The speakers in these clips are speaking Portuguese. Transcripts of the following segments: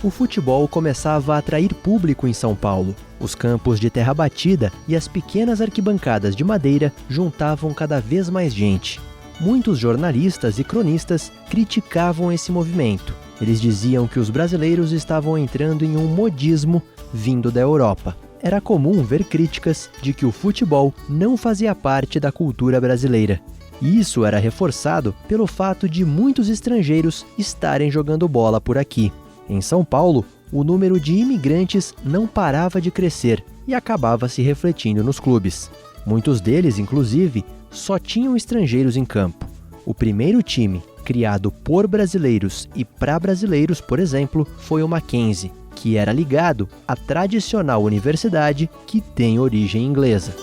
o futebol começava a atrair público em São Paulo. Os campos de terra batida e as pequenas arquibancadas de madeira juntavam cada vez mais gente. Muitos jornalistas e cronistas criticavam esse movimento. Eles diziam que os brasileiros estavam entrando em um modismo vindo da Europa. Era comum ver críticas de que o futebol não fazia parte da cultura brasileira. E isso era reforçado pelo fato de muitos estrangeiros estarem jogando bola por aqui. Em São Paulo, o número de imigrantes não parava de crescer e acabava se refletindo nos clubes. Muitos deles, inclusive, só tinham estrangeiros em campo. O primeiro time, criado por brasileiros e para brasileiros, por exemplo, foi o Mackenzie, que era ligado à tradicional universidade que tem origem inglesa.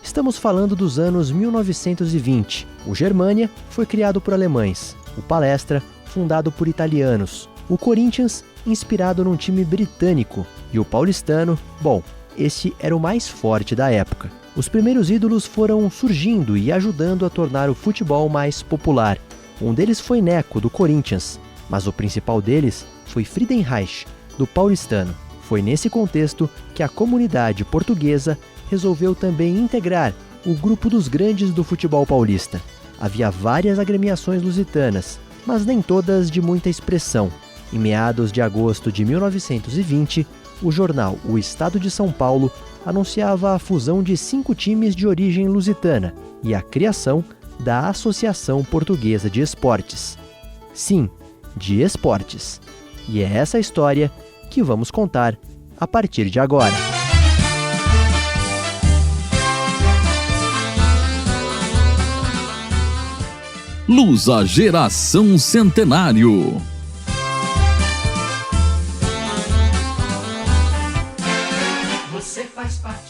Estamos falando dos anos 1920. O Germânia foi criado por alemães, o Palestra, fundado por italianos, o Corinthians, inspirado num time britânico, e o Paulistano, bom, esse era o mais forte da época. Os primeiros ídolos foram surgindo e ajudando a tornar o futebol mais popular. Um deles foi Neco, do Corinthians, mas o principal deles foi Friedenreich, do Paulistano. Foi nesse contexto que a comunidade portuguesa resolveu também integrar o grupo dos grandes do futebol paulista. Havia várias agremiações lusitanas, mas nem todas de muita expressão. Em meados de agosto de 1920, o jornal O Estado de São Paulo anunciava a fusão de 5 times de origem lusitana e a criação da Associação Portuguesa de Esportes. Sim, de esportes. E é essa história que vamos contar a partir de agora. Lusa Geração Centenário.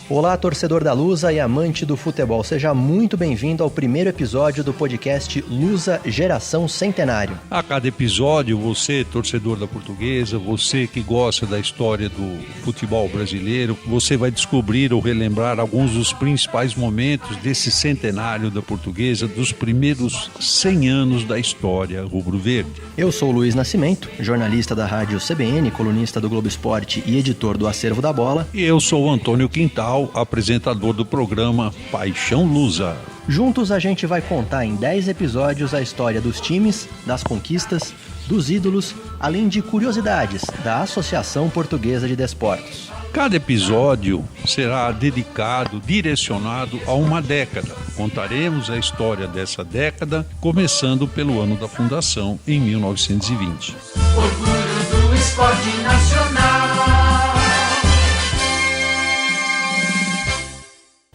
Olá, torcedor da Lusa e amante do futebol. Seja muito bem-vindo ao primeiro episódio do podcast Lusa Geração Centenário. A cada episódio, você, torcedor da Portuguesa, você que gosta da história do futebol brasileiro, você vai descobrir ou relembrar alguns dos principais momentos desse centenário da Portuguesa, dos primeiros 100 anos da história rubro-verde. Eu sou o Luiz Nascimento, jornalista da rádio CBN, colunista do Globo Esporte e editor do Acervo da Bola. E eu sou o Antônio Quintal, apresentador do programa Paixão Lusa. Juntos a gente vai contar em 10 episódios a história dos times, das conquistas, dos ídolos, além de curiosidades da Associação Portuguesa de Desportos. Cada episódio será dedicado, direcionado a uma década. Contaremos a história dessa década, começando pelo ano da fundação, em 1920. Orgulho do esporte nacional.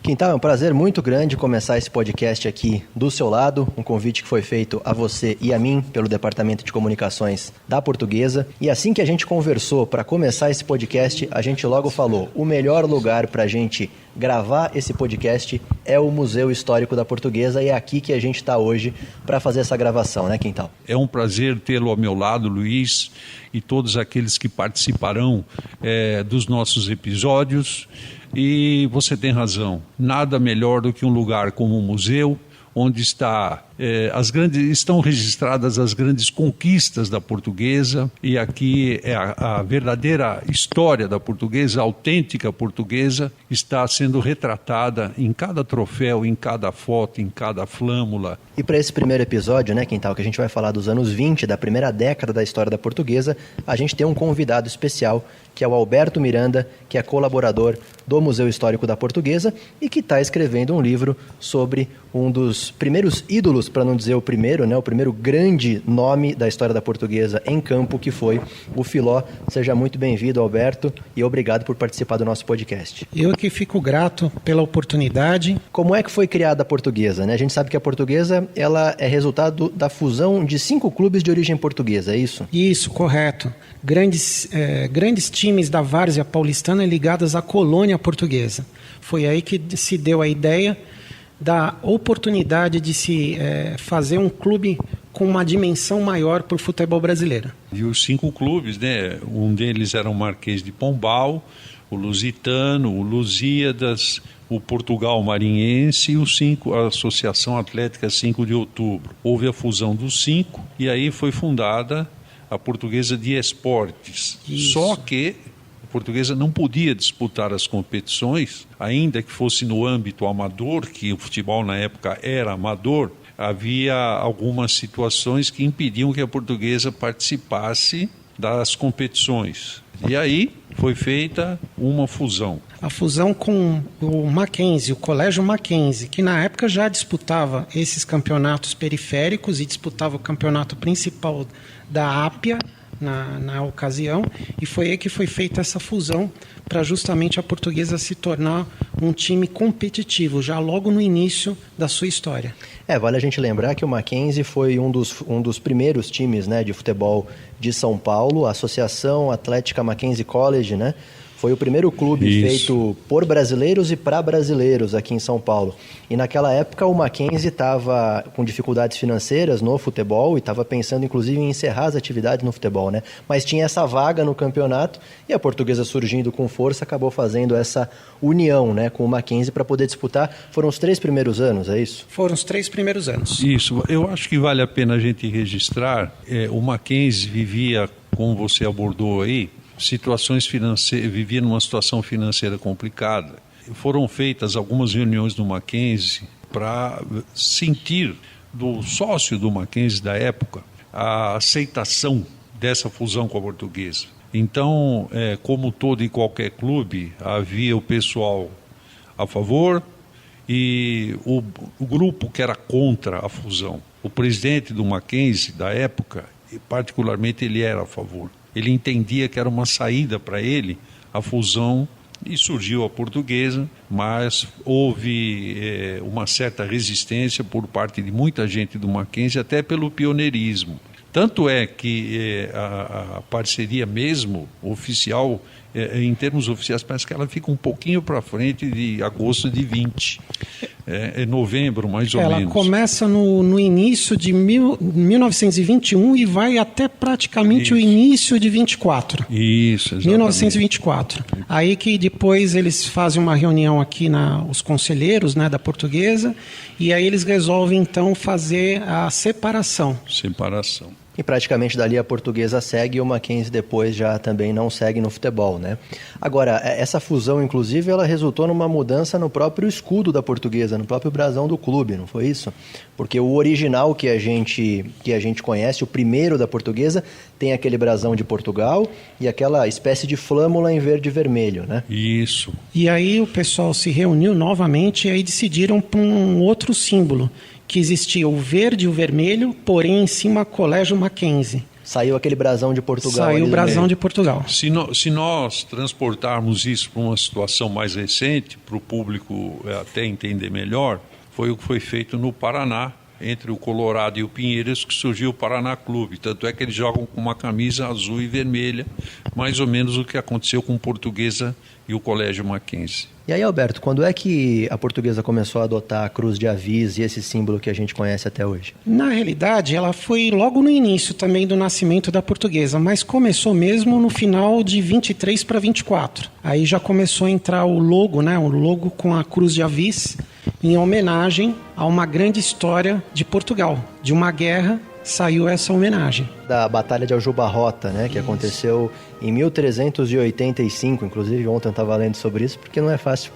Quintal, é um prazer muito grande começar esse podcast aqui do seu lado, um convite que foi feito a você e a mim pelo Departamento de Comunicações da Portuguesa. E assim que a gente conversou para começar esse podcast, a gente logo falou, o melhor lugar para a gente gravar esse podcast é o Museu Histórico da Portuguesa e é aqui que a gente está hoje para fazer essa gravação, né, Quintal? É um prazer tê-lo ao meu lado, Luiz, e todos aqueles que participarão dos nossos episódios. E você tem razão, nada melhor do que um lugar como o museu, onde estão registradas as grandes conquistas da Portuguesa, e aqui é a verdadeira história da Portuguesa, a autêntica Portuguesa, está sendo retratada em cada troféu, em cada foto, em cada flâmula. E para esse primeiro episódio, né, Quintal, que a gente vai falar dos anos 20, da primeira década da história da Portuguesa, a gente tem um convidado especial, que é o Alberto Miranda, que é colaborador do Museu Histórico da Portuguesa e que está escrevendo um livro sobre um dos primeiros ídolos, para não dizer o primeiro, né, o primeiro grande nome da história da Portuguesa em campo, que foi o Filó. Seja muito bem-vindo, Alberto, e obrigado por participar do nosso podcast. Eu que fico grato pela oportunidade. Como é que foi criada a Portuguesa, né? A gente sabe que a Portuguesa ela é resultado da fusão de 5 clubes de origem portuguesa, é isso? Isso, correto. Grandes times da várzea paulistana ligadas à colônia portuguesa. Foi aí que se deu a ideia da oportunidade de se fazer um clube com uma dimensão maior para o futebol brasileiro. E os 5 clubes, né? Um deles era o Marquês de Pombal, o Lusitano, o Lusíadas, o Portugal Marinhense e a Associação Atlética 5 de Outubro. Houve a fusão dos 5 e aí foi fundada a Portuguesa de Esportes. Isso. Só que a Portuguesa não podia disputar as competições, ainda que fosse no âmbito amador, que o futebol na época era amador. Havia algumas situações que impediam que a Portuguesa participasse das competições. E aí foi feita uma fusão. A fusão com o Mackenzie, o Colégio Mackenzie, que na época já disputava esses campeonatos periféricos e disputava o campeonato principal da Ápia na ocasião, e foi aí que foi feita essa fusão para justamente a Portuguesa se tornar um time competitivo, já logo no início da sua história. Vale a gente lembrar que o Mackenzie foi um dos primeiros times, né, de futebol de São Paulo, a Associação Atlética Mackenzie College, né? Foi o primeiro clube feito por brasileiros e para brasileiros aqui em São Paulo. E naquela época o Mackenzie estava com dificuldades financeiras no futebol e estava pensando inclusive em encerrar as atividades no futebol, né? Mas tinha essa vaga no campeonato e a Portuguesa, surgindo com força, acabou fazendo essa união, né, com o Mackenzie para poder disputar. Foram os 3 primeiros anos, é isso? Foram os 3 primeiros anos. Isso, eu acho que vale a pena a gente registrar. O Mackenzie vivia, como você abordou aí, situações financeiras, vivia numa situação financeira complicada. Foram feitas algumas reuniões do Mackenzie para sentir do sócio do Mackenzie da época a aceitação dessa fusão com a Portuguesa. Então, como todo e qualquer clube, havia o pessoal a favor e o grupo que era contra a fusão. O presidente do Mackenzie da época, particularmente, ele era a favor. Ele entendia que era uma saída para ele a fusão e surgiu a Portuguesa, mas houve uma certa resistência por parte de muita gente do Mackenzie, até pelo pioneirismo. Tanto é que a parceria mesmo oficial, em termos oficiais, parece que ela fica um pouquinho para frente de agosto de 20. É novembro, mais ou menos. Ela começa no início de 1921 e vai até praticamente o início de 24. Isso, exatamente. 1924. Aí que depois eles fazem uma reunião aqui, os conselheiros, né, da Portuguesa, e aí eles resolvem então fazer a separação. E praticamente dali a Portuguesa segue e o Mackenzie depois já também não segue no futebol, né? Agora, essa fusão, inclusive, ela resultou numa mudança no próprio escudo da Portuguesa, no próprio brasão do clube, não foi isso? Porque o original que a gente conhece, o primeiro da Portuguesa, tem aquele brasão de Portugal e aquela espécie de flâmula em verde e vermelho, né? Isso. E aí o pessoal se reuniu novamente e aí decidiram por um outro símbolo, que existia o verde e o vermelho, porém em cima Colégio Mackenzie. Saiu aquele brasão de Portugal. Saiu o brasão de Portugal. Se nós transportarmos isso para uma situação mais recente, para o público até entender melhor, foi o que foi feito no Paraná, entre o Colorado e o Pinheiros, que surgiu o Paraná Clube. Tanto é que eles jogam com uma camisa azul e vermelha, mais ou menos o que aconteceu com Portuguesa e o Colégio Mackenzie. E aí, Alberto, quando é que a Portuguesa começou a adotar a cruz de avis e esse símbolo que a gente conhece até hoje? Na realidade, ela foi logo no início também do nascimento da Portuguesa, mas começou mesmo no final de 23 para 24. Aí já começou a entrar o logo, né, o logo com a cruz de avis, em homenagem a uma grande história de Portugal, de uma guerra. Saiu essa homenagem. Da Batalha de Aljubarrota, né, que aconteceu em 1385, inclusive ontem eu estava lendo sobre isso, porque não é fácil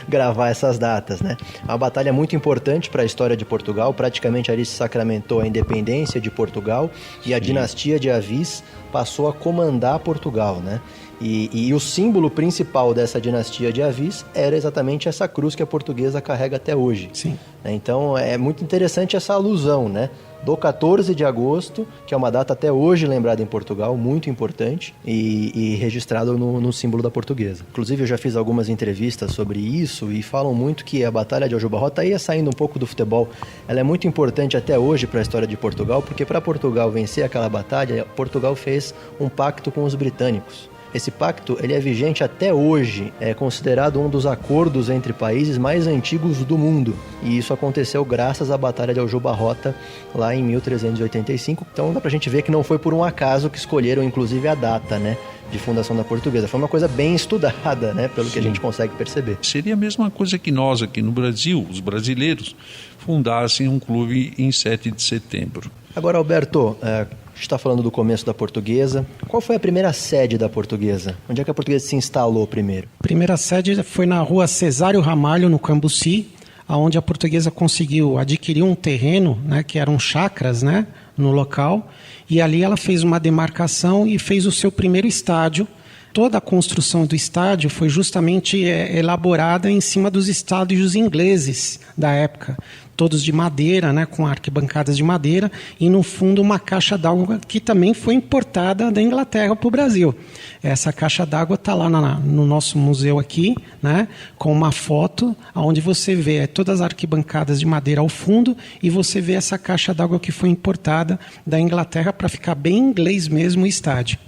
gravar essas datas, né? É uma batalha muito importante para a história de Portugal, praticamente ali se sacramentou a independência de Portugal e a dinastia de Avis passou a comandar Portugal, né? E o símbolo principal dessa dinastia de Avis era exatamente essa cruz que a Portuguesa carrega até hoje. Sim. Então é muito interessante essa alusão, né? Do 14 de agosto, que é uma data até hoje lembrada em Portugal, muito importante, e registrado no símbolo da Portuguesa. Inclusive eu já fiz algumas entrevistas sobre isso e falam muito que a Batalha de Aljubarrota ia saindo um pouco do futebol. Ela é muito importante até hoje para a história de Portugal, porque para Portugal vencer aquela batalha, Portugal fez um pacto com os britânicos. Esse pacto ele é vigente até hoje, é considerado um dos acordos entre países mais antigos do mundo. E isso aconteceu graças à Batalha de Aljubarrota, lá em 1385. Então dá pra gente ver que não foi por um acaso que escolheram inclusive a data, né, de fundação da Portuguesa. Foi uma coisa bem estudada, né, pelo que a gente consegue perceber. Seria a mesma coisa que nós aqui no Brasil, os brasileiros, fundassem um clube em 7 de setembro. Agora, Alberto, a gente está falando do começo da Portuguesa. Qual foi a primeira sede da Portuguesa? Onde é que a Portuguesa se instalou primeiro? A primeira sede foi na rua Cesário Ramalho, no Cambuci, onde a Portuguesa conseguiu adquirir um terreno, né, que eram chacras, né, no local, e ali ela fez uma demarcação e fez o seu primeiro estádio. Toda a construção do estádio foi justamente elaborada em cima dos estádios ingleses da época, todos de madeira, né, com arquibancadas de madeira, e no fundo uma caixa d'água que também foi importada da Inglaterra para o Brasil. Essa caixa d'água está lá no nosso museu aqui, né, com uma foto onde você vê todas as arquibancadas de madeira ao fundo e você vê essa caixa d'água que foi importada da Inglaterra para ficar bem inglês mesmo o estádio.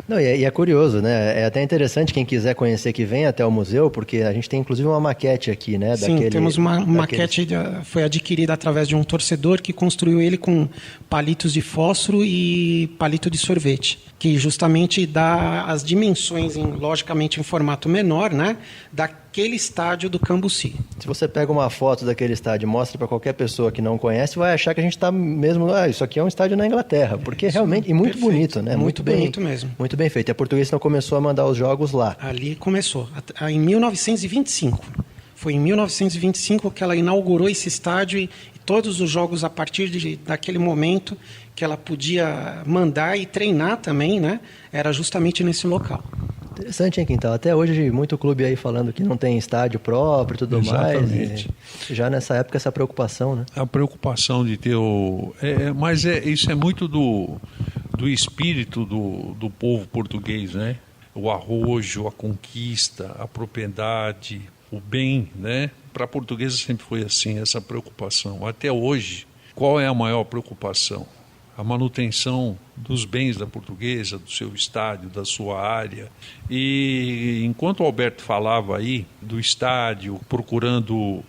Não, e é curioso, né? É até interessante quem quiser conhecer que venha até o museu, porque a gente tem inclusive uma maquete aqui, né? Sim, temos uma maquete, foi adquirida através de um torcedor que construiu ele com palitos de fósforo e palito de sorvete, que justamente dá as dimensões, logicamente em formato menor, né? Daquele estádio do Cambuci. Se você pega uma foto daquele estádio e mostra para qualquer pessoa que não conhece, vai achar que a gente está mesmo... isso aqui é um estádio na Inglaterra, porque realmente... E muito perfeito, bonito, né? Muito bonito mesmo. Muito bem feito. E a Portuguesa então começou a mandar os jogos lá. Ali começou, em 1925. Foi em 1925 que ela inaugurou esse estádio e todos os jogos a partir daquele momento que ela podia mandar e treinar também, né? Era justamente nesse local. Interessante, hein, Quintal? Até hoje, muito clube aí falando que não tem estádio próprio e tudo mais. Já nessa época, essa preocupação, né? A preocupação de ter o... isso é muito do espírito do povo português, né? O arrojo, a conquista, a propriedade, o bem, né? Para a Portuguesa sempre foi assim, essa preocupação. Até hoje, qual é a maior preocupação? A manutenção dos bens da Portuguesa, do seu estádio, da sua área. E enquanto o Alberto falava aí do estádio, procurando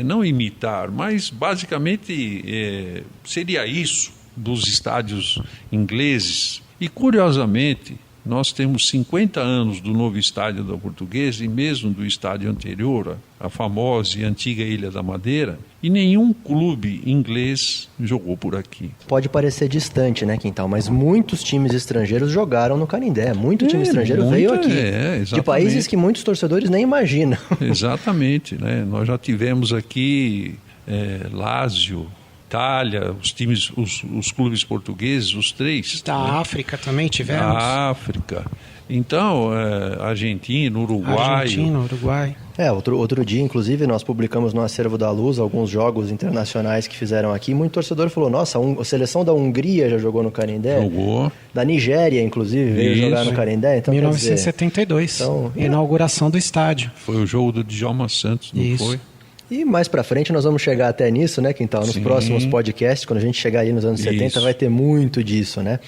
não imitar, mas basicamente seria isso dos estádios ingleses. E curiosamente, nós temos 50 anos do novo estádio da Portuguesa e mesmo do estádio anterior, a famosa e antiga Ilha da Madeira, e nenhum clube inglês jogou por aqui. Pode parecer distante, né, Quintal? Mas muitos times estrangeiros jogaram no Canindé. Muito time estrangeiro veio aqui. De países que muitos torcedores nem imaginam. Exatamente, né? Nós já tivemos aqui Lazio, Itália, os clubes portugueses, os três. Da África também tivemos. Da África. Então, Argentina, Uruguai. Outro dia, inclusive, nós publicamos no Acervo da Luz alguns jogos internacionais que fizeram aqui. Muito torcedor falou, nossa, a seleção da Hungria já jogou no Canindé. Jogou. Da Nigéria, inclusive, veio jogar no Canindé. Então, 1972, inauguração do estádio. Foi o jogo do Djalma Santos, não foi? E mais pra frente nós vamos chegar até nisso, né, Quintal? Nos próximos podcasts, quando a gente chegar aí nos anos 70, vai ter muito disso, né?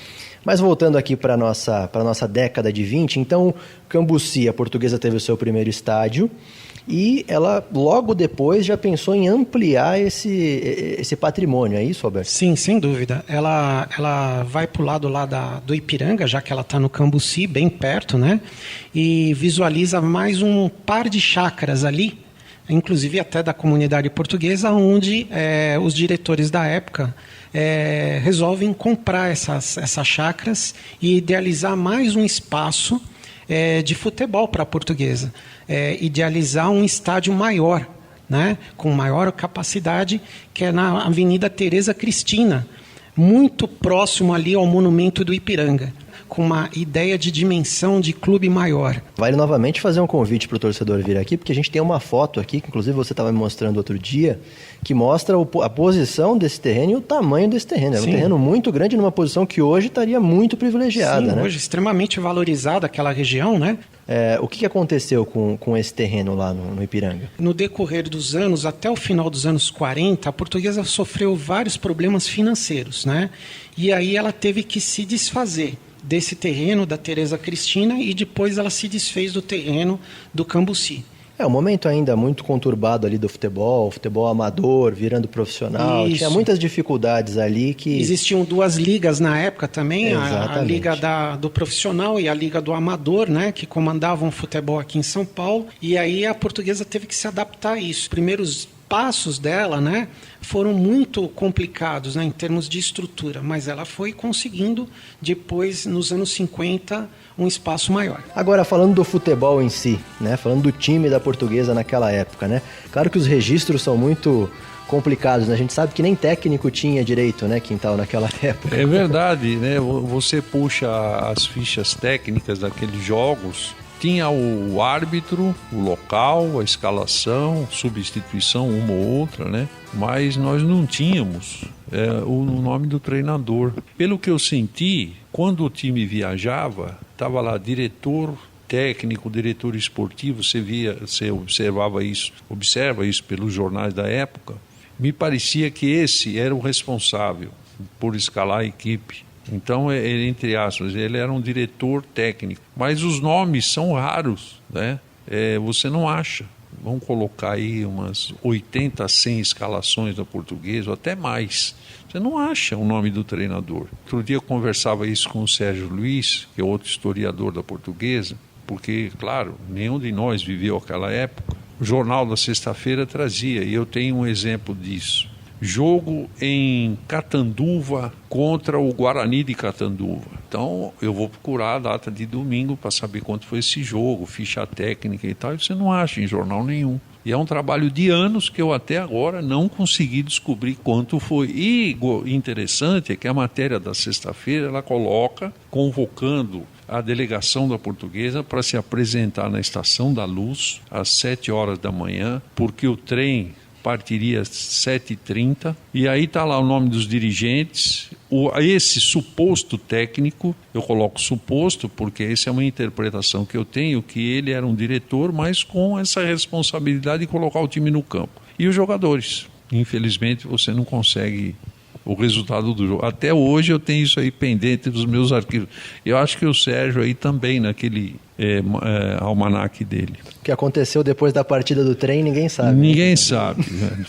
Mas voltando aqui para a nossa década de 20, então, Cambuci, a Portuguesa teve o seu primeiro estádio e ela, logo depois, já pensou em ampliar esse patrimônio, é isso, Alberto? Sim, sem dúvida. Ela vai para o lado lá do Ipiranga, já que ela está no Cambuci, bem perto, né? E visualiza mais um par de chácaras ali, inclusive até da comunidade portuguesa, onde os diretores da época resolvem comprar essas chácaras e idealizar mais um espaço de futebol para a Portuguesa, idealizar um estádio maior, né, com maior capacidade, que é na Avenida Teresa Cristina, muito próximo ali ao Monumento do Ipiranga, com uma ideia de dimensão de clube maior. Vale novamente fazer um convite para o torcedor vir aqui, porque a gente tem uma foto aqui, que inclusive você estava me mostrando outro dia, que mostra a posição desse terreno e o tamanho desse terreno. É um terreno muito grande, numa posição que hoje estaria muito privilegiada. Sim, né? Hoje extremamente valorizada aquela região, né? O que aconteceu com esse terreno lá no Ipiranga? No decorrer dos anos, até o final dos anos 40, a Portuguesa sofreu vários problemas financeiros, né? E aí ela teve que se desfazer desse terreno da Teresa Cristina e depois ela se desfez do terreno do Cambuci. É um momento ainda muito conturbado ali do futebol amador, virando profissional. Isso. Tinha muitas dificuldades ali que... Existiam 2 ligas na época também, a Exatamente. liga do profissional e a liga do amador, né, que comandavam o futebol aqui em São Paulo. E aí a Portuguesa teve que se adaptar a isso. Os primeiros passos dela, né, foram muito complicados, né, em termos de estrutura, mas ela foi conseguindo depois, nos anos 50, um espaço maior. Agora, falando do futebol em si, né? Falando do time da Portuguesa naquela época, né? Claro que os registros são muito complicados, né? A gente sabe que nem técnico tinha direito, né, Quintal, naquela época. É verdade, né? Você puxa as fichas técnicas daqueles jogos, tinha o árbitro, o local, a escalação, substituição, uma ou outra, né? Mas nós não tínhamos o nome do treinador. Pelo que eu senti, quando o time viajava, estava lá diretor técnico, diretor esportivo, você observa isso pelos jornais da época. Me parecia que esse era o responsável por escalar a equipe. Então, entre aspas, ele era um diretor técnico. Mas os nomes são raros, né? Você não acha. Vamos colocar aí umas 80 a 100 escalações da Portuguesa, ou até mais. Você não acha o nome do treinador. Outro dia eu conversava isso com o Sérgio Luiz, que é outro historiador da Portuguesa, porque, claro, nenhum de nós viveu aquela época. O Jornal da Sexta-feira trazia, e eu tenho um exemplo disso. Jogo em Catanduva contra o Guarani de Catanduva. Então, eu vou procurar a data de domingo para saber quanto foi esse jogo, ficha técnica e tal, e você não acha em jornal nenhum. E é um trabalho de anos que eu até agora não consegui descobrir quanto foi. E interessante é que a matéria da Sexta-feira, ela coloca convocando a delegação da Portuguesa para se apresentar na Estação da Luz às 7 horas da manhã, porque o trem partiria às 7h30, e aí está lá o nome dos dirigentes, esse suposto técnico, eu coloco suposto porque essa é uma interpretação que eu tenho, que ele era um diretor, mas com essa responsabilidade de colocar o time no campo. E os jogadores, infelizmente você não consegue o resultado do jogo. Até hoje eu tenho isso aí pendente dos meus arquivos. Eu acho que o Sérgio aí também, naquele almanaque dele. O que aconteceu depois da partida do trem, ninguém sabe. Ninguém sabe, velho.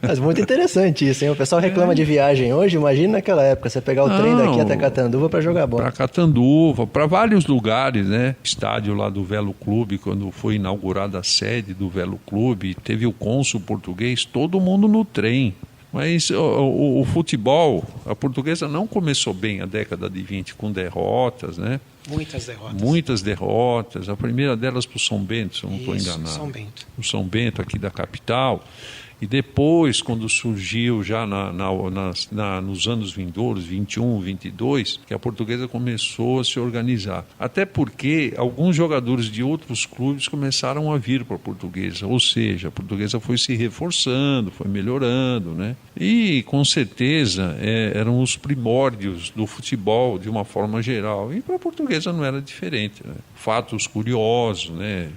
Mas muito interessante isso, hein? O pessoal reclama de viagem hoje, imagina naquela época, você pegar o trem daqui até Catanduva para jogar bola. Para Catanduva, para vários lugares, né? Estádio lá do Velo Clube, quando foi inaugurada a sede do Velo Clube, teve o cônsul português, todo mundo no trem. Mas o futebol, a Portuguesa não começou bem a década de 20 com derrotas, né? Muitas derrotas. A primeira delas para o São Bento, se eu não estou enganado. São Bento. O São Bento aqui da capital. E depois, quando surgiu já nos anos vindouros, 21, 22, que a Portuguesa começou a se organizar. Até porque alguns jogadores de outros clubes começaram a vir para a Portuguesa. Ou seja, a Portuguesa foi se reforçando, foi melhorando, né? E, com certeza, eram os primórdios do futebol, de uma forma geral. E para a Portuguesa não era diferente, né? Fatos curiosos, né?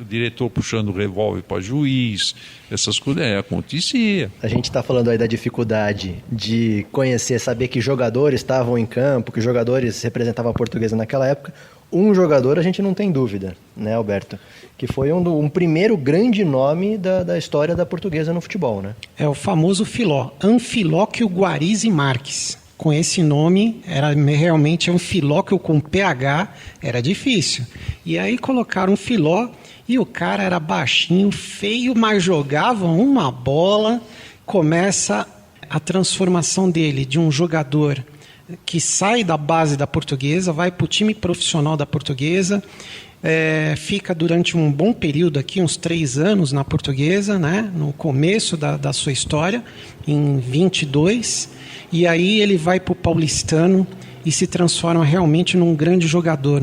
Diretor puxando o revólver para juiz, essas coisas acontecia. A gente está falando aí da dificuldade de conhecer, saber que jogadores estavam em campo, que jogadores representavam a Portuguesa naquela época. Um jogador a gente não tem dúvida, né, Alberto? Que foi um primeiro grande nome da história da Portuguesa no futebol, né? É o famoso Filó, Anfilóquio Guarizi Marques. Com esse nome, era realmente um Filóquio com PH, era difícil. E aí colocaram um Filó, e o cara era baixinho, feio, mas jogava uma bola. Começa a transformação dele de um jogador que sai da base da Portuguesa, vai para o time profissional da Portuguesa, fica durante um bom período aqui, uns 3 anos na Portuguesa, né, no começo da sua história, em 22, e aí ele vai para o Paulistano e se transforma realmente num grande jogador,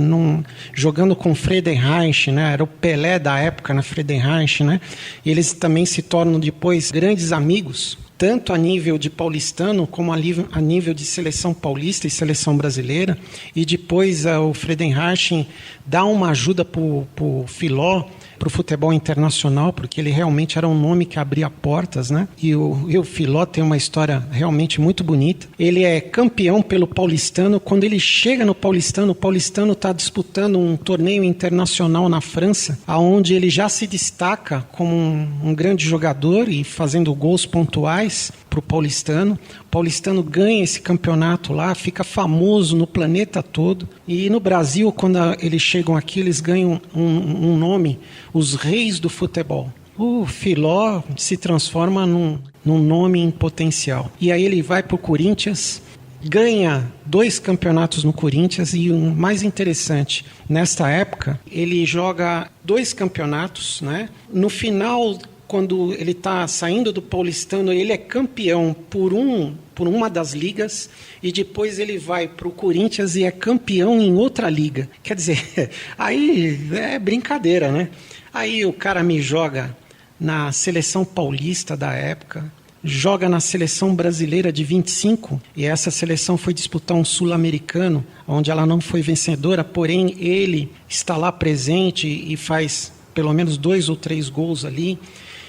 jogando com Friedenreich, né? Era o Pelé da época, na Friedenreich, né? E eles também se tornam depois grandes amigos, tanto a nível de paulistano como a nível de seleção paulista e seleção brasileira. E depois o Friedenreich dá uma ajuda para o Filó para o futebol internacional, porque ele realmente era um nome que abria portas, né? E o Filó tem uma história realmente muito bonita. Ele é campeão pelo Paulistano. Quando ele chega no Paulistano, o Paulistano está disputando um torneio internacional na França, onde ele já se destaca como um grande jogador e fazendo gols pontuais para o Paulistano. O Paulistano ganha esse campeonato lá, fica famoso no planeta todo. E no Brasil, quando eles chegam aqui, eles ganham um nome, os reis do futebol. O Filó se transforma num nome em potencial. E aí ele vai para o Corinthians, ganha 2 campeonatos no Corinthians e o mais interessante, nesta época, ele joga 2 campeonatos, né? No final, quando ele está saindo do Paulistano, ele é campeão por uma das ligas e depois ele vai para o Corinthians e é campeão em outra liga. Quer dizer, aí é brincadeira, né? Aí o cara me joga na seleção paulista da época, joga na seleção brasileira de 25 e essa seleção foi disputar um sul-americano, onde ela não foi vencedora, porém ele está lá presente e faz pelo menos 2 ou 3 gols ali.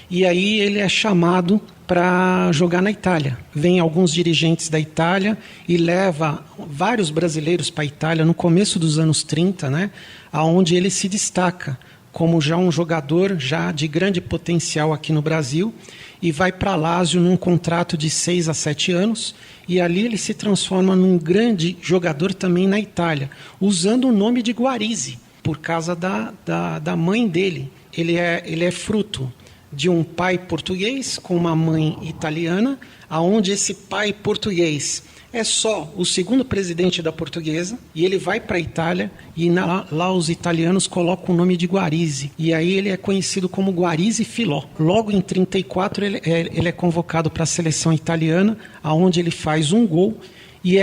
E aí ele é chamado para jogar na Itália. Vem alguns dirigentes da Itália e leva vários brasileiros para a Itália no começo dos anos 30, né, onde ele se destaca como já um jogador já de grande potencial aqui no Brasil e vai para a Lazio num contrato de 6 a 7 anos e ali ele se transforma num grande jogador também na Itália, usando o nome de Guarisi, por causa da mãe dele. Ele é fruto de um pai português com uma mãe italiana, aonde esse pai português é só o segundo presidente da Portuguesa, e ele vai para a Itália e lá os italianos colocam o nome de Guarisi, e aí ele é conhecido como Guarisi Filó. Logo em 34 ele é convocado para a seleção italiana, aonde ele faz um gol e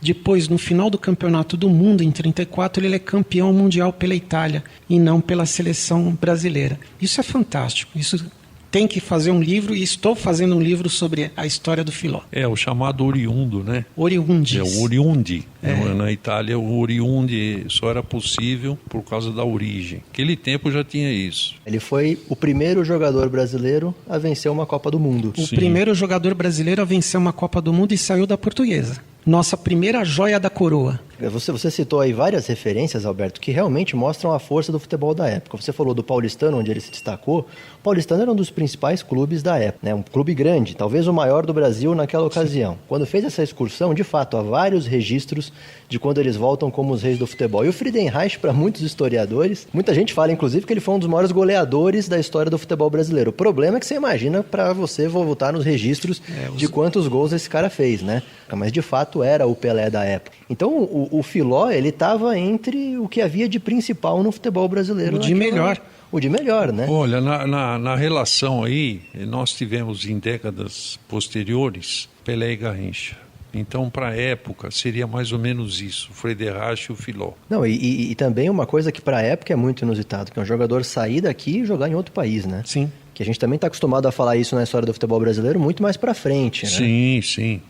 depois, no final do Campeonato do Mundo, em 34, ele é campeão mundial pela Itália e não pela seleção brasileira. Isso é fantástico. Isso tem que fazer um livro e estou fazendo um livro sobre a história do Filó. É o chamado oriundo, né? Oriundi. É o oriundi. Na Itália, o oriundi só era possível por causa da origem. Naquele tempo já tinha isso. Ele foi o primeiro jogador brasileiro a vencer uma Copa do Mundo. O primeiro jogador brasileiro a vencer uma Copa do Mundo e saiu da Portuguesa. Nossa primeira joia da coroa. Você citou aí várias referências, Alberto, que realmente mostram a força do futebol da época. Você falou do Paulistano, onde ele se destacou. O Paulistano era um dos principais clubes da época, né? Um clube grande, talvez o maior do Brasil naquela ocasião. Sim. Quando fez essa excursão, de fato, há vários registros de quando eles voltam como os reis do futebol. E o Friedenreich, para muitos historiadores, muita gente fala, inclusive, que ele foi um dos maiores goleadores da história do futebol brasileiro. O problema é que você imagina para você voltar nos registros de quantos gols esse cara fez, né? Mas, de fato, era o Pelé da época. Então, o Filó, ele estava entre o que havia de principal no futebol brasileiro. O de melhor. O de melhor, né? Olha, na relação aí, nós tivemos em décadas posteriores Pelé e Garrincha. Então, para a época, seria mais ou menos isso, o Friedenreich e o Filó. Não, e também uma coisa que para a época é muito inusitado, que é um jogador sair daqui e jogar em outro país, né? Sim. Que a gente também está acostumado a falar isso na história do futebol brasileiro muito mais para frente, né? Sim, sim.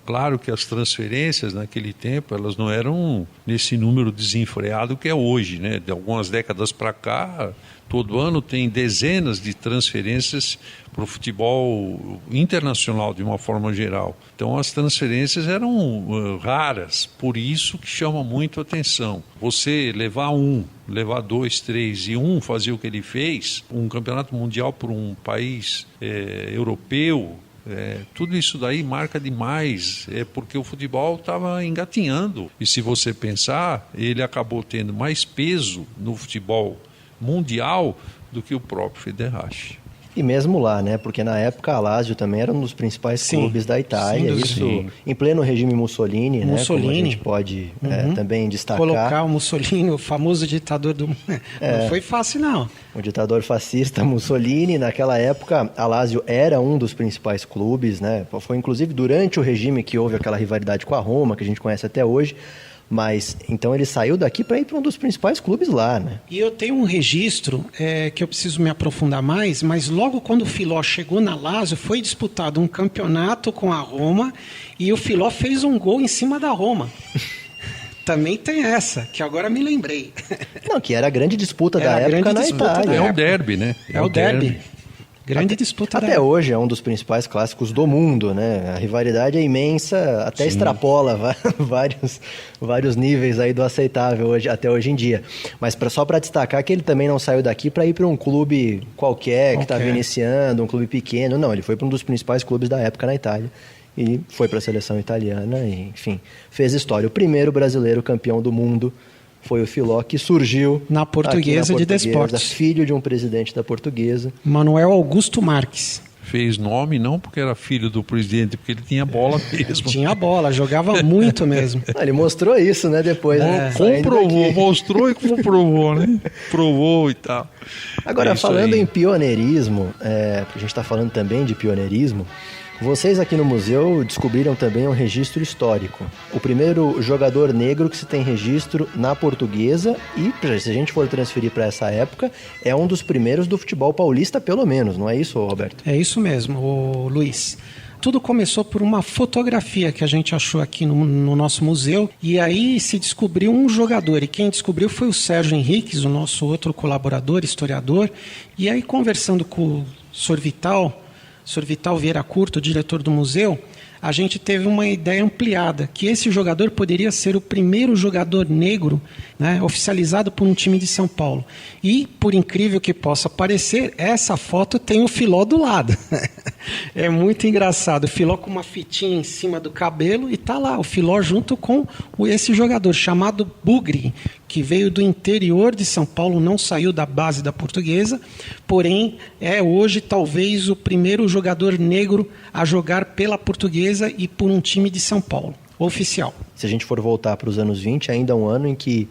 Claro que as transferências naquele tempo, elas não eram nesse número desenfreado que é hoje, né? De algumas décadas para cá, todo ano tem dezenas de transferências para o futebol internacional de uma forma geral. Então as transferências eram raras, por isso que chama muito a atenção. Você levar 2, 3 e fazer o que ele fez, um campeonato mundial por um país europeu, tudo isso daí marca demais, porque o futebol estava engatinhando. E se você pensar, ele acabou tendo mais peso no futebol mundial do que o próprio Friedenreich. E mesmo lá, né? Porque na época a Lazio também era um dos principais clubes da Itália. Isso em pleno regime Mussolini, né? Como a gente pode também destacar. Colocar o Mussolini, o famoso ditador do... Não foi fácil, não. O ditador fascista Mussolini, naquela época, a Lazio era um dos principais clubes, né? Foi inclusive durante o regime que houve aquela rivalidade com a Roma, que a gente conhece até hoje. Mas, então ele saiu daqui para ir para um dos principais clubes lá, né? E eu tenho um registro que eu preciso me aprofundar mais, mas logo quando o Filó chegou na Lazio, foi disputado um campeonato com a Roma e o Filó fez um gol em cima da Roma. Também tem essa, que agora me lembrei. Não, que era a grande disputa da época na Itália. É o derby, né? É o derby. Grande disputa até hoje é um dos principais clássicos do mundo, né? A rivalidade é imensa, até extrapola vários níveis aí do aceitável até hoje em dia. Mas só para destacar que ele também não saiu daqui para ir para um clube qualquer que estava iniciando, um clube pequeno. Não, ele foi para um dos principais clubes da época na Itália e foi para a seleção italiana e, enfim, fez história. O primeiro brasileiro campeão do mundo foi o Filó, que surgiu na Portuguesa de Desportos. Filho de um presidente da Portuguesa. Manuel Augusto Marques. Fez nome não porque era filho do presidente, porque ele tinha bola mesmo. Tinha bola, jogava muito mesmo. Ele mostrou isso, né, depois. Comprovou, mostrou e comprovou, né? Provou e tal. Agora, falando em pioneirismo, porque a gente está falando também de pioneirismo, vocês aqui no museu descobriram também um registro histórico. O primeiro jogador negro que se tem registro na Portuguesa e, se a gente for transferir para essa época, é um dos primeiros do futebol paulista, pelo menos, não é isso, Roberto? É isso mesmo, Luiz. Tudo começou por uma fotografia que a gente achou aqui no nosso museu e aí se descobriu um jogador e quem descobriu foi o Sérgio Henriques, o nosso outro colaborador, historiador, e aí conversando com o Sr. Vital Vieira Curto, diretor do museu, a gente teve uma ideia ampliada, que esse jogador poderia ser o primeiro jogador negro, né, oficializado por um time de São Paulo. E, por incrível que possa parecer, essa foto tem o Filó do lado. É muito engraçado. O Filó com uma fitinha em cima do cabelo e tá lá, o Filó junto com esse jogador chamado Bugre, que veio do interior de São Paulo, não saiu da base da Portuguesa, porém é hoje talvez o primeiro jogador negro a jogar pela Portuguesa e por um time de São Paulo, oficial. Se a gente for voltar para os anos 20, ainda é um ano em que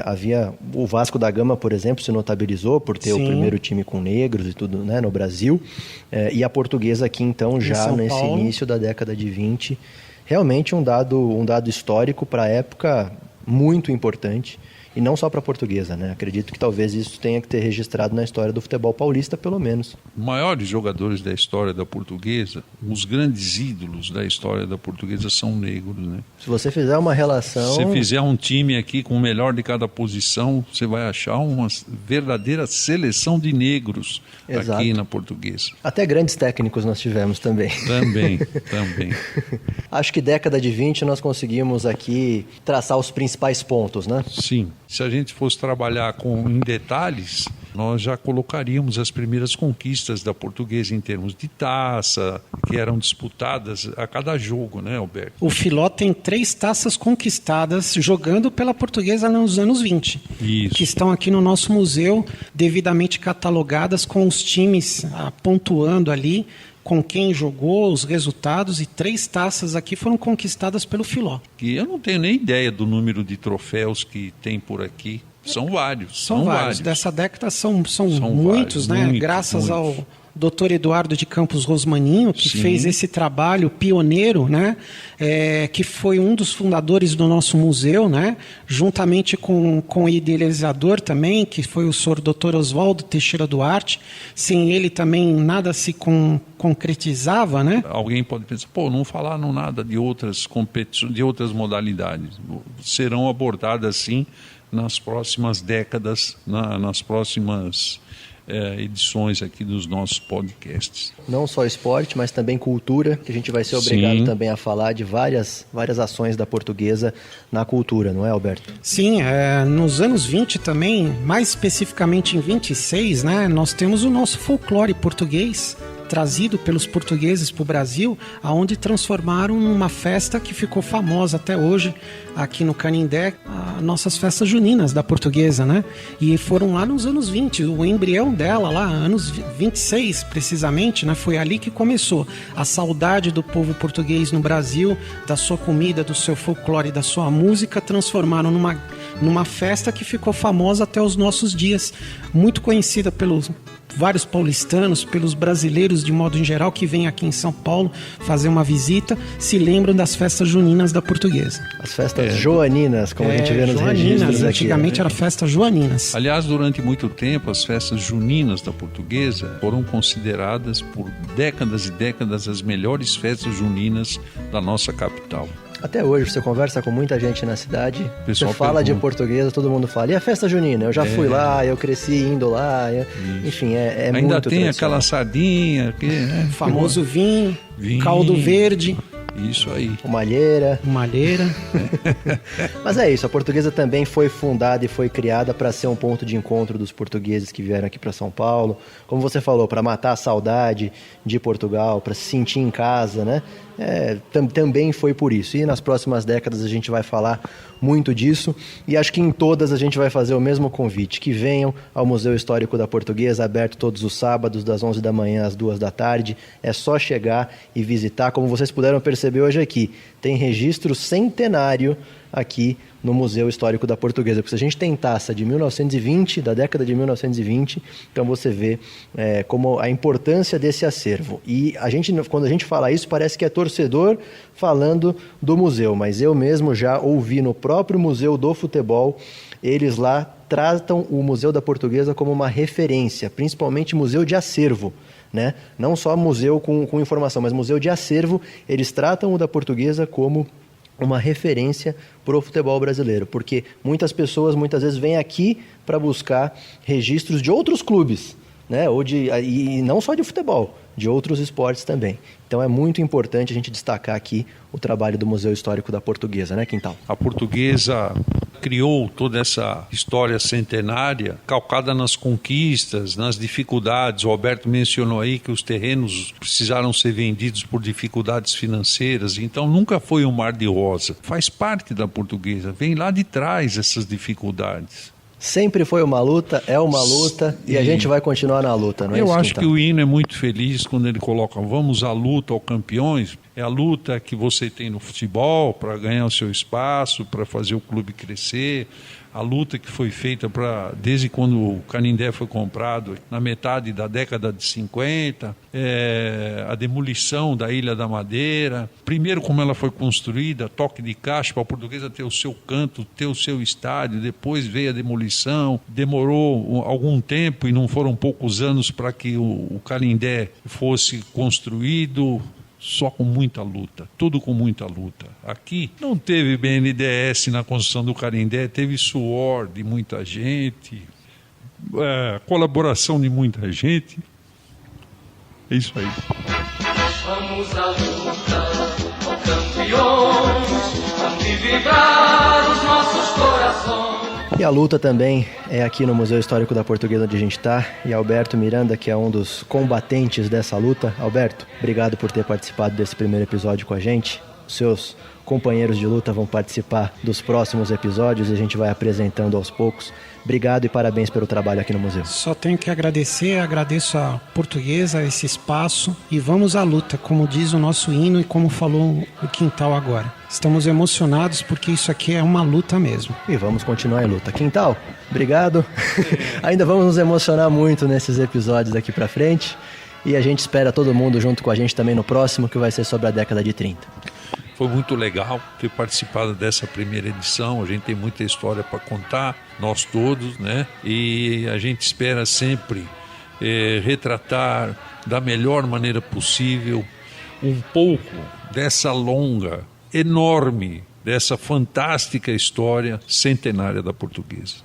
havia o Vasco da Gama, por exemplo, se notabilizou por ter o primeiro time com negros e tudo, né, no Brasil, e a Portuguesa aqui então já nesse início da década de 20, realmente um dado histórico para a época muito importante. E não só para a Portuguesa, né? Acredito que talvez isso tenha que ter registrado na história do futebol paulista, pelo menos. Maiores jogadores da história da Portuguesa, os grandes ídolos da história da Portuguesa são negros, né? Se você fizer uma relação... Se você fizer um time aqui com o melhor de cada posição, você vai achar uma verdadeira seleção de negros. Exato. Aqui na Portuguesa. Até grandes técnicos nós tivemos também. Também. Acho que década de 20 nós conseguimos aqui traçar os principais pontos, né? Sim. Se a gente fosse trabalhar em detalhes, nós já colocaríamos as primeiras conquistas da Portuguesa em termos de taça, que eram disputadas a cada jogo, né, Alberto? O Filó tem 3 taças conquistadas jogando pela Portuguesa nos anos 20. Isso. Que estão aqui no nosso museu, devidamente catalogadas com os times pontuando ali, com quem jogou, os resultados, e 3 taças aqui foram conquistadas pelo Filó. E eu não tenho nem ideia do número de troféus que tem por aqui. São vários. São vários. Dessa década são muitos, vários, né? Graças ao Dr. Eduardo de Campos Rosmaninho, que fez esse trabalho pioneiro, né? Que foi um dos fundadores do nosso museu, né? Juntamente com o idealizador também, que foi o Sr. Dr. Oswaldo Teixeira Duarte. Sem ele também nada se concretizava, né? Alguém pode pensar, não falaram nada de outras competições, de outras modalidades. Serão abordadas, sim, nas próximas décadas, nas próximas edições aqui dos nossos podcasts. Não só esporte, mas também cultura, que a gente vai ser obrigado também a falar de várias ações da Portuguesa na cultura, não é, Alberto? Sim, nos anos 20 também, mais especificamente em 26, né, nós temos o nosso folclore português, trazido pelos portugueses para o Brasil, aonde transformaram numa festa que ficou famosa até hoje aqui no Canindé, as nossas festas juninas da Portuguesa, né? E foram lá nos anos 20, o embrião dela lá, anos 26 precisamente, né? Foi ali que começou a saudade do povo português no Brasil, da sua comida, do seu folclore, da sua música, transformaram numa festa que ficou famosa até os nossos dias, muito conhecida pelos vários paulistanos, pelos brasileiros de modo em geral que vêm aqui em São Paulo fazer uma visita, se lembram das festas juninas da Portuguesa. As festas joaninas, como a gente vê nos registros aqui. Antigamente era festa joaninas. Aliás, durante muito tempo, as festas juninas da Portuguesa foram consideradas por décadas e décadas as melhores festas juninas da nossa capital. Até hoje, você conversa com muita gente na cidade, você fala de Portuguesa, todo mundo fala, e a festa junina? Eu já fui lá, eu cresci indo lá, enfim, é ainda muito tem aquela sardinha, famoso vinho, caldo verde. Isso aí. Malheira. Mas é isso, a Portuguesa também foi fundada e foi criada para ser um ponto de encontro dos portugueses que vieram aqui para São Paulo. Como você falou, para matar a saudade de Portugal, para se sentir em casa, né? Também foi por isso. E nas próximas décadas a gente vai falar muito disso. E acho que em todas a gente vai fazer o mesmo convite. Que venham ao Museu Histórico da Portuguesa, aberto todos os sábados, das 11 da manhã às 2 da tarde. É só chegar e visitar. Como vocês puderam perceber hoje aqui, tem registro centenário aqui no Museu Histórico da Portuguesa, porque se a gente tem taça de 1920, da década de 1920, então você vê como a importância desse acervo. E quando a gente fala isso, parece que é torcedor falando do museu, mas eu mesmo já ouvi no próprio Museu do Futebol, eles lá tratam o Museu da Portuguesa como uma referência, principalmente museu de acervo, né? Não só museu com informação, mas museu de acervo, eles tratam o da Portuguesa como uma referência para o futebol brasileiro, porque muitas pessoas muitas vezes vêm aqui para buscar registros de outros clubes, né? E não só de futebol, de outros esportes também. Então é muito importante a gente destacar aqui o trabalho do Museu Histórico da Portuguesa, né, Quintal? A Portuguesa criou toda essa história centenária calcada nas conquistas, nas dificuldades. O Alberto mencionou aí que os terrenos precisaram ser vendidos por dificuldades financeiras, então nunca foi um mar de rosa. Faz parte da Portuguesa, vem lá de trás essas dificuldades. Sempre foi uma luta, é uma luta e a gente vai continuar na luta, não é isso? Eu acho que o hino é muito feliz quando ele coloca vamos à luta ao campeões. É a luta que você tem no futebol para ganhar o seu espaço, para fazer o clube crescer. A luta que foi feita desde quando o Canindé foi comprado, na metade da década de 50, a demolição da Ilha da Madeira. Primeiro, como ela foi construída, toque de caixa para a Portuguesa ter o seu canto, ter o seu estádio. Depois veio a demolição. Demorou algum tempo e não foram poucos anos para que o Canindé fosse construído. Só com muita luta, tudo com muita luta. Aqui não teve BNDES na construção do Canindé, teve suor de muita gente, colaboração de muita gente. É isso aí. Vamos à luta, ó campeões, vamos vibrar os nossos corações. E a luta também é aqui no Museu Histórico da Portuguesa onde a gente está. E Alberto Miranda, que é um dos combatentes dessa luta. Alberto, obrigado por ter participado desse primeiro episódio com a gente. Os seus companheiros de luta vão participar dos próximos episódios e a gente vai apresentando aos poucos. Obrigado e parabéns pelo trabalho aqui no museu. Só tenho que agradeço a Portuguesa, esse espaço, e vamos à luta, como diz o nosso hino e como falou o Quintal agora. Estamos emocionados porque isso aqui é uma luta mesmo. E vamos continuar em luta. Quintal, obrigado. Ainda vamos nos emocionar muito nesses episódios daqui pra frente e a gente espera todo mundo junto com a gente também no próximo, que vai ser sobre a década de 30. Foi muito legal ter participado dessa primeira edição. A gente tem muita história para contar, nós todos, né? E a gente espera sempre retratar da melhor maneira possível um pouco dessa longa, enorme, dessa fantástica história centenária da Portuguesa.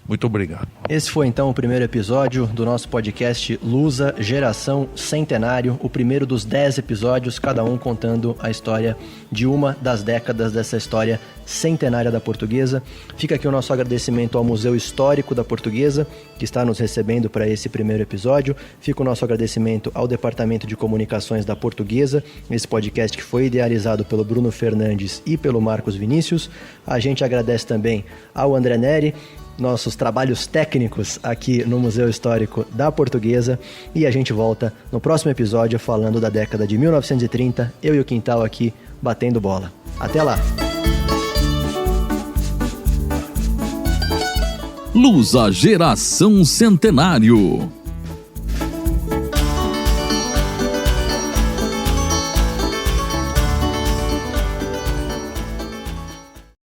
Muito obrigado. Esse foi então o primeiro episódio do nosso podcast Lusa Geração Centenário, o primeiro dos 10 episódios, cada um contando a história de uma das décadas dessa história centenária da Portuguesa. Fica aqui o nosso agradecimento ao Museu Histórico da Portuguesa, que está nos recebendo para esse primeiro episódio. Fica o nosso agradecimento ao Departamento de Comunicações da Portuguesa, esse podcast que foi idealizado pelo Bruno Fernandes e pelo Marcos Vinícius. A gente agradece também ao André Neri, nossos trabalhos técnicos aqui no Museu Histórico da Portuguesa, e a gente volta no próximo episódio falando da década de 1930, eu e o Quintal aqui batendo bola. Até lá! Lusa Geração Centenário.